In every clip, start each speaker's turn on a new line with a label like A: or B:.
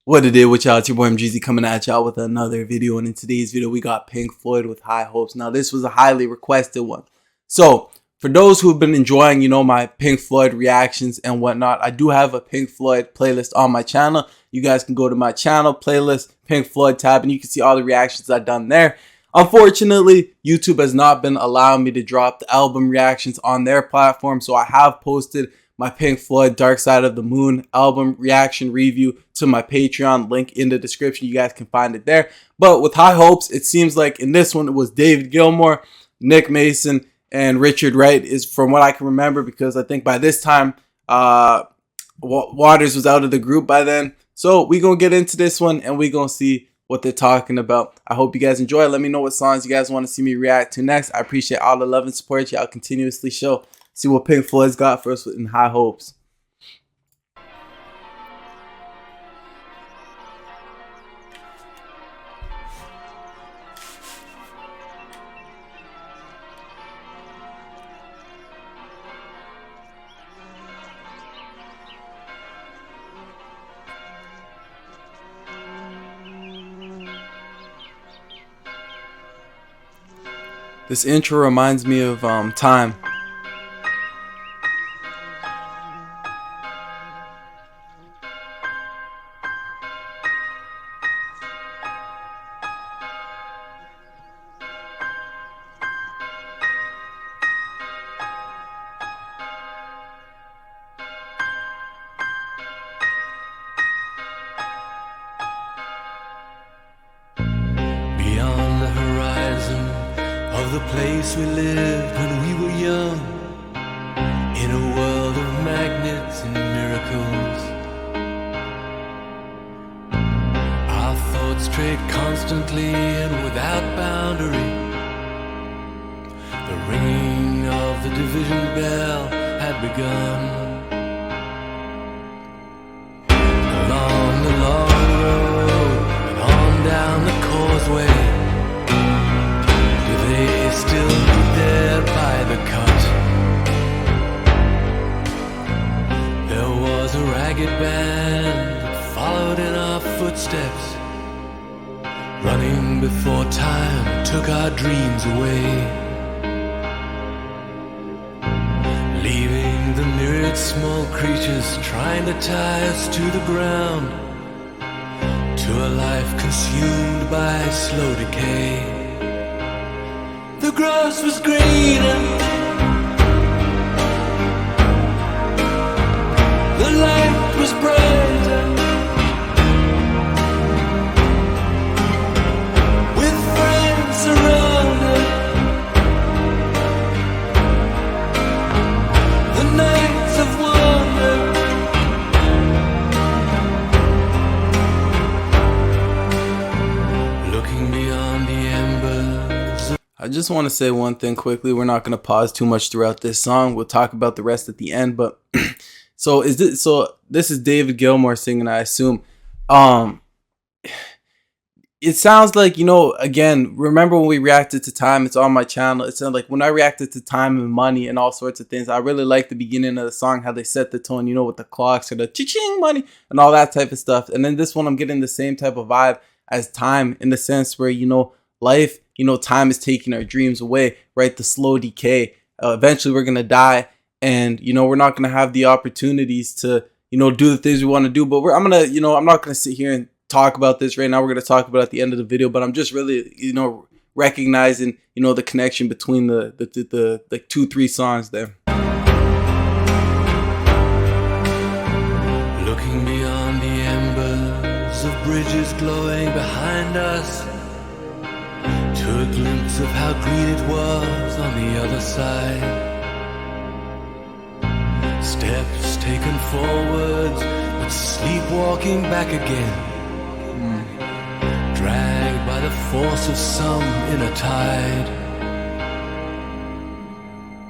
A: What it is with y'all, it's your boy MGZ coming at y'all with another video, and in today's video we got Pink Floyd with High Hopes. Now this was a highly requested one. So for those who have been enjoying, my Pink Floyd reactions and whatnot, I do have a Pink Floyd playlist on my channel. You guys can go to my channel, playlist, Pink Floyd tab, and you can see all the reactions I've done there. Unfortunately, YouTube has not been allowing me to drop the album reactions on their platform, so I have posted my Pink Floyd Dark Side of the Moon album reaction review to my Patreon, link in the description. You guys can find it there. But with High Hopes, it seems like in this one it was David Gilmour, Nick Mason, and Richard Wright, is from what I can remember, because I think by this time Waters was out of the group by then. So we gonna get into this one and we gonna see what they're talking about. I hope you guys enjoy. Let me know what songs you guys want to see me react to next. I appreciate all the love and support y'all continuously show. See what Pink Floyd's got for us in High Hopes. This intro reminds me of Time.
B: Beyond the horizon of the place we lived when we were young, in a world of magnets and miracles, our thoughts strayed constantly and without boundary. The ringing of the division bell had begun. Along the long road and on down the causeway, they still be there by the cut. There was a ragged band that followed in our footsteps, running before time took our dreams away, leaving the myriad small creatures trying to tie us to the ground, to a life consumed by slow decay. The grass was greener, the light was brighter, with friends around us. The nights of wonder, looking beyond the embers.
A: I just want to say one thing quickly. We're not going to pause too much throughout this song. We'll talk about the rest at the end. But this is David Gilmour singing, I assume. It sounds like, again, remember when we reacted to Time? It's on my channel. It sounded like when I reacted to Time and Money and all sorts of things, I really like the beginning of the song, how they set the tone, with the clocks or the cha-ching money and all that type of stuff. And then this one, I'm getting the same type of vibe as Time, in the sense where, life, time is taking our dreams away, right? The slow decay. Eventually we're going to die, and, we're not going to have the opportunities to, do the things we want to do. But I'm not going to sit here and talk about this right now. We're going to talk about it at the end of the video, but I'm just really, recognizing, the connection between the 2-3 songs there.
B: Looking beyond the embers of bridges glowing behind us, to a glimpse of how green it was on the other side. Steps taken forwards, but sleepwalking back again, dragged by the force of some inner tide.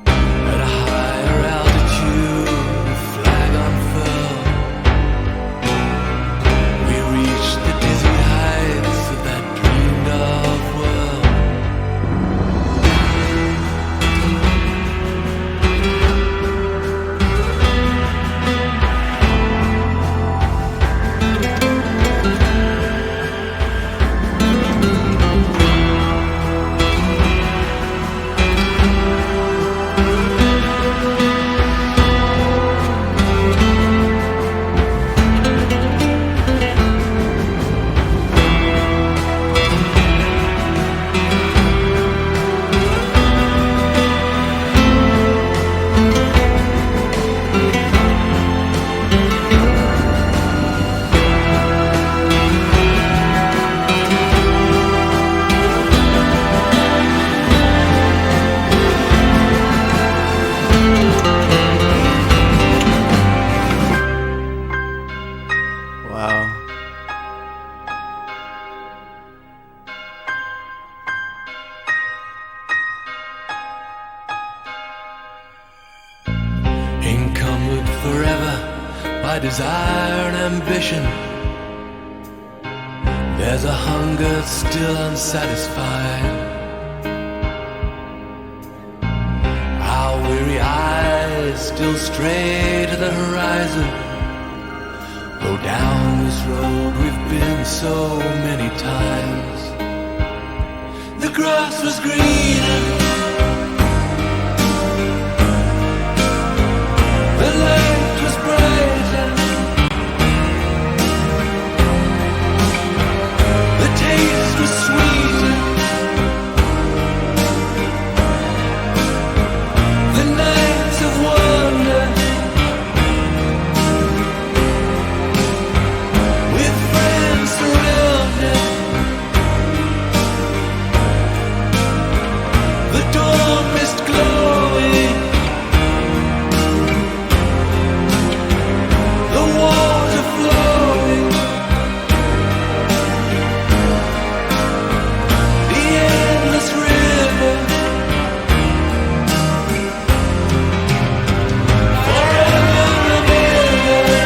B: At a higher altitude, the flag unfurled, we reached the dizzy heights of that dreamed of world. desire and ambition. There's a hunger still unsatisfied. Our weary eyes still stray to the horizon. Go down this road we've been so many times. The grass was greener, the light was brighter, the taste was sweeter, the nights of wonder, with friends surrounded, the dawn mist glowing, the water flowing, the endless river, forever and ever.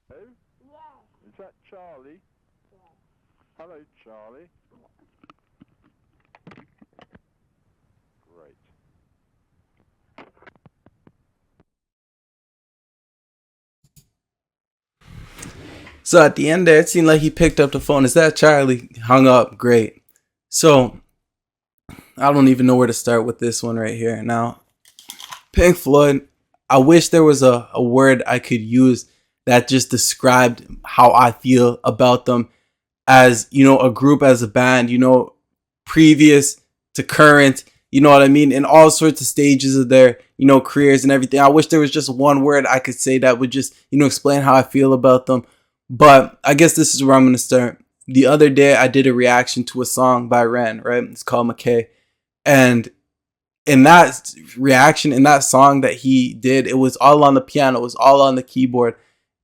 C: Who?
D: Yes.
C: Is that Charlie?
D: Yes.
C: Hello, Charlie. Great.
A: So at the end there, it seemed like he picked up the phone. Is that Charlie? Hung up. Great. So I don't even know where to start with this one right here. Now, Pink Floyd, I wish there was a word I could use that just described how I feel about them as, you know, a group, as a band, you know, previous to current. you know what I mean, in all sorts of stages of their, you know, careers and everything. I wish there was just one word I could say that would just, you know, explain how I feel about them. But I guess this is where I'm going to start. The other day I did a reaction to a song by Ren, right? It's called McKay. And in that reaction, in that song that he did, it was all on the piano, it was all on the keyboard.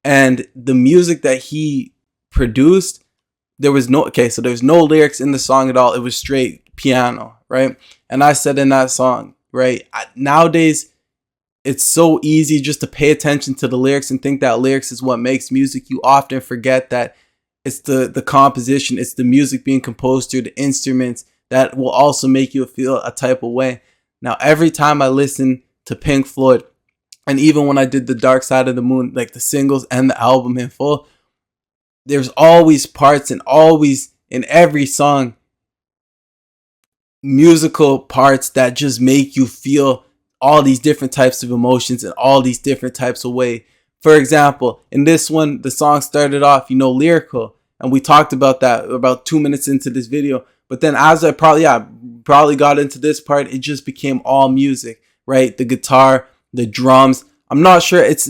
A: And the music that he produced, there was no lyrics in the song at all. It was straight piano, right? And I said in that song, right, nowadays it's so easy just to pay attention to the lyrics and think that lyrics is what makes music. You often forget that it's the composition, it's the music being composed through the instruments that will also make you feel a type of way. Now, every time I listen to Pink Floyd, and even when I did the Dark Side of the Moon, like the singles and the album in full, there's always parts and always in every song, musical parts that just make you feel all these different types of emotions in all these different types of ways. For example, in this one, the song started off, you know, lyrical. And we talked about that about 2 minutes into this video. But then as I probably got into this part, it just became all music, right? The guitar, the drums. I'm not sure. It's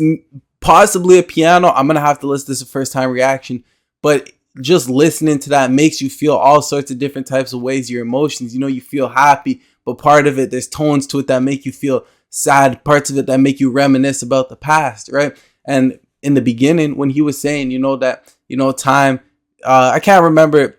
A: possibly a piano. I'm going to have to listen to this a first time reaction. But just listening to that makes you feel all sorts of different types of ways, your emotions. You know, you feel happy, but part of it, there's tones to it that make you feel sad, parts of it that make you reminisce about the past, right? And in the beginning, when he was saying, you know, that, you know, time, I can't remember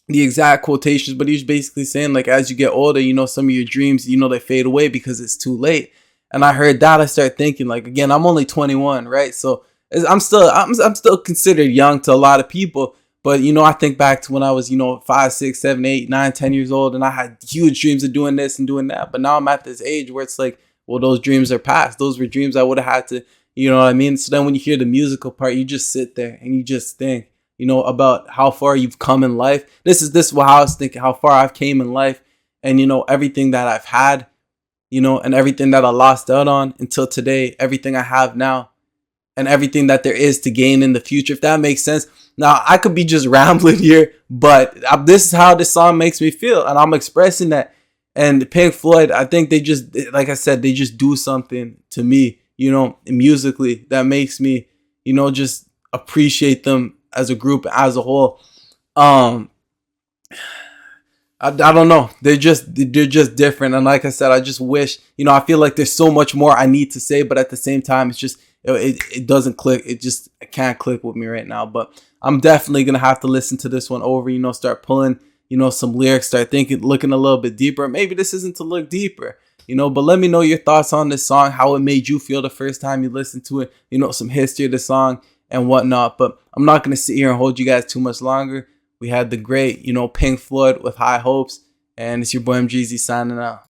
A: the exact quotations, but he was basically saying, like, as you get older, you know, some of your dreams, you know, they fade away because it's too late. And I heard that, I started thinking, like, again, I'm only 21, right? So I'm still considered young to a lot of people. But, you know, I think back to when I was, you know, 5, 6, 7, 8, 9, 10 years old, and I had huge dreams of doing this and doing that. But now I'm at this age where it's like, well, those dreams are past. Those were dreams I would have had to, you know what I mean? So then when you hear the musical part, you just sit there and you just think, you know, about how far you've come in life. This is what I was thinking, how far I've came in life, and, you know, everything that I've had, you know, and everything that I lost out on until today, everything I have now, and everything that there is to gain in the future, if that makes sense. Now, I could be just rambling here, but this is how this song makes me feel, and I'm expressing that. And Pink Floyd, I think they just, like I said, they just do something to me, you know, musically that makes me, you know, just appreciate them as a group, as a whole. I don't know. They're just different. And like I said, I just wish, you know, I feel like there's so much more I need to say, but at the same time, it's just, it doesn't click. It can't click with me right now. But I'm definitely going to have to listen to this one over, you know, start pulling, you know, some lyrics, start thinking, looking a little bit deeper. Maybe this isn't to look deeper, you know, but let me know your thoughts on this song, how it made you feel the first time you listened to it, you know, some history of the song and whatnot. But I'm not going to sit here and hold you guys too much longer. We had the great, you know, Pink Floyd with High Hopes, and it's your boy MGZ signing out.